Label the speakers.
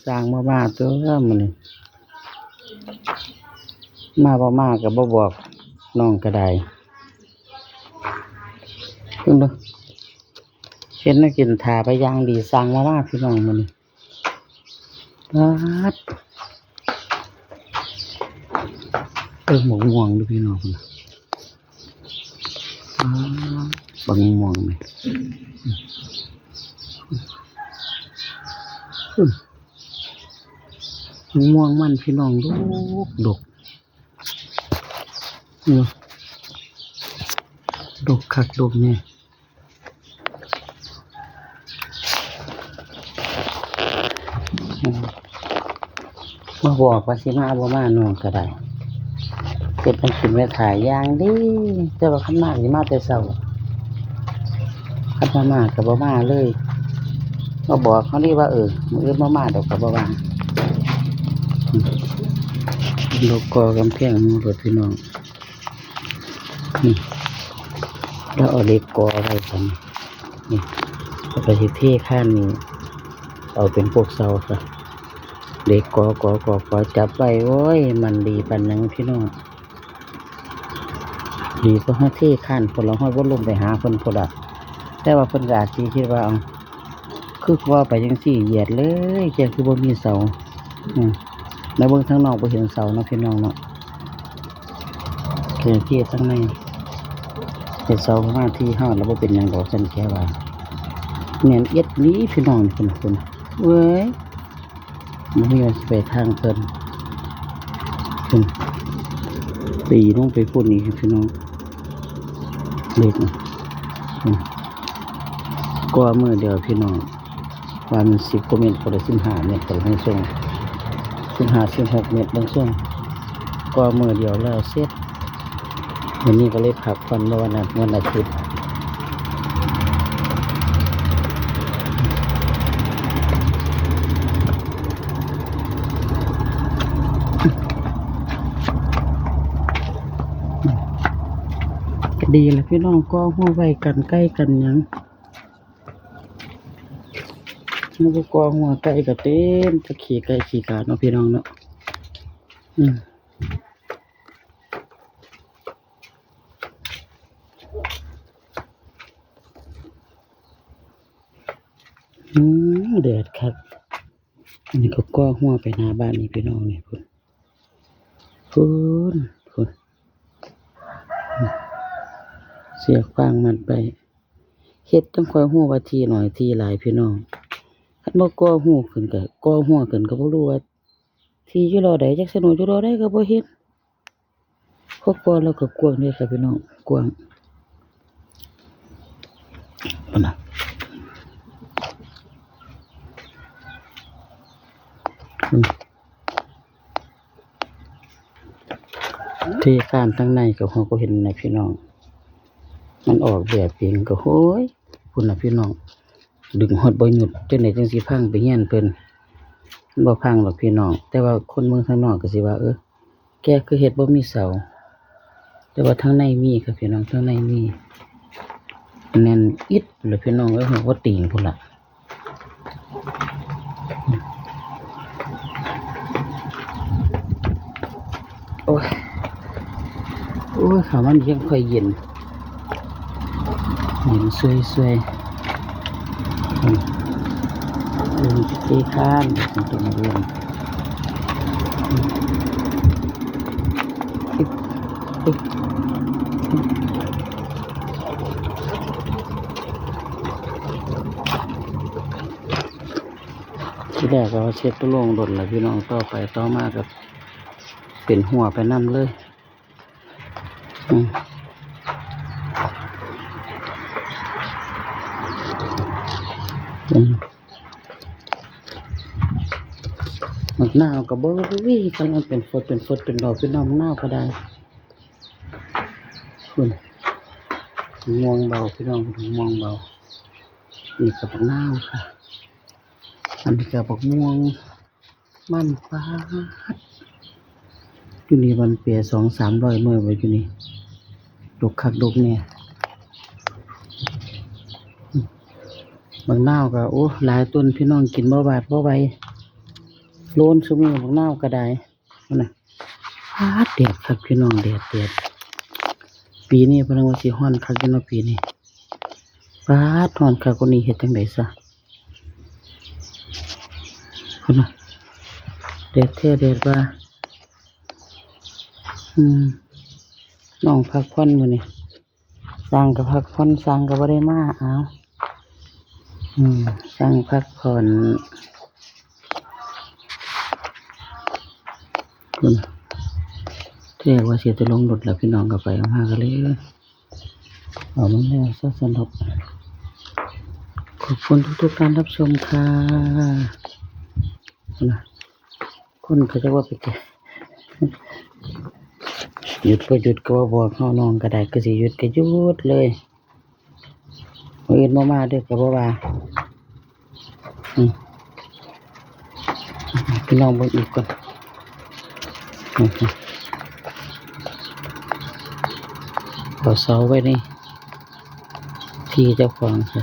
Speaker 1: สร้างมาตัวมันนี่มาบ่มาก็บ่บอกน้องก็ได้เพิ่นบ่เห็นน่ากินทาไปอย่างดีสร้างมาพี่น้องมันนี่ปัดหมกม่วงดูพี่น้องนะบังม่วงไหมม่วงมันพี่น้องดกดกคักดกเนี่ยมาบอกว่าสิมาบ่มาน้องก็ได้เก็บมันกินไว้ถ่ายอย่างดีแต่ว่าขันมากสิมาแต่เช้าขันมากกับบ่มาเลยมาบอกเขานี่ว่ามื้อมาดอกกับบ่ว่าดอกกอกำแพงหมู่รถพี่น้องนี่แล้วเอาเล็กกอไว้กันนี่เอาไปสิเทข้างนี้เอาเป็นพวกเสาค่ะเล็กกอจับไว้โอ้ยมันดีปานนั้นพี่น้องดีก็ให้เทข้านคนละห้อยว่าลงไปหาคนพอดแต่ว่าเพิ่นอาจสิคิดว่าคือว่าไปจังซี่เหยียดเลยแกคือบ่มีเสาแล้วเบิ่งทางนอกบ่เห็นเสาเนาะพี่น้องเนาะแค่ที่ทางในเห็นเสาประมาณที่ห้าแล้วบ่เป็นหยังดอกฉันแค่ว่าแม่นเอ็ดนี้พี่น้องคนเว้ยมันมีไปทางเพิ่นตีลงไปพุ่นนี่พี่น้องเล็กก็มือเดียวพี่น้องวัน10 กว่าเมตรคนละ15 เมตรคนละช่วง16 เมตรบางช่วงก็มือเดียวแล้วเสร็จวันนี้ก็เลยพักผ่อนวันอาทิตย์ก็ดีแล้วพี่น้องก็หัวไว้กันใกล้กันยังมันก็กองหัวไก่กับเต้นตะขี่ไก่ขี่กาเนาะพี่น้องเนาะแดดครับอันนี้ก็กองหัวไปหน้าบ้านนี่พี่น้องนี่คุณเสียกฟางมันไปเฮ็ดต้องคอยหัวว่าทีหน่อยทีหลายพี่น้องคันบ่ก่อหัวขึ้นก็ก่อหัวขึ้นก็บ่รู้ว่าที่อยู่รอใดจักสนุอยู่รอใดก็บ่เห็นพอก่อแล้วก็กว้างนี่ครับพี่น้องกว้างพุ่นน่ะที่ข้างทั้งในก็เฮาก็เห็นในพี่น้องมันออกแบบเองก็โหยพุ่นน่ะพี่น้องดึงฮอดบ่หยุดจังได๋จังสิพังไปเฮียนเพิ่นบ่พังหรอกพี่น้องแต่ว่าคนเมืองข้างนอกก็สิว่าแกคือเฮ็ดบ่มีเสาแต่ว่าทางในมีครับพี่น้องทางในมีแน่นอิดเลยพี่น้องว่าติ่งพุ่นล่ะโอ้ยขามันยังค่อยเย็นสวยเดินที่ข้านตรงเรียนที่แรกเราเช็ดตัวลงดนแล้วพี่น้องต่อไปต่อมากับเป็นหัวไปนั่นเลยมันหนาวกับบ่วิ่งกันมันเป็นฝนเป็นดอกเป็นน้ำหนาวก็ได้คุณมองเบาพี่น้องมองเบานี่กับหนาวค่ะอันนี้กับม่วงมันฟ้าอยู่นี่วันเปีย200-300เมื่อไว้อยู่นี่ดกคักดกเนี่ยบางหนาวก็หลายต้นพี่น้องกินบ่บาดบ่ไหว โลนซุมือบักนาวก็ได้นั่นน่ะฮาดแดดครับพี่น้องแดดปีนี้เพิ่นว่าสิฮ้อนคักอยู่เนาะปีนี้ปาดฮ้อนคักกว่านี้เฮ็ดจังได๋ซะพุ่นน่ะแดดแท้แดดว่าน้องพักผ่อนมื้อนี้สร้างก็พักผ่อนสร้างก็บ่ได้มาอ้าวสร้างพักผ่อนพุ่นแท้ว่าสิจะลงรถแล้วพี่น้องก็ไปเอามาก็เลยเอามันแล้วซะสนุกขอบคุณทุกๆการรับชมค่ะพุ่นน่ะคนก็จะว่าไปแก่หยุดก็หยุดก็บ่บอกเฮาน้องก็ได้ก็สิหยุดก็หยุดเลยมื้ออื่นบ่มาเด้อก็บ่ว่าพี่น้องเบิ่งอีกก่อนเอาเสาไว้นี่ที่เจ้าของค่ะ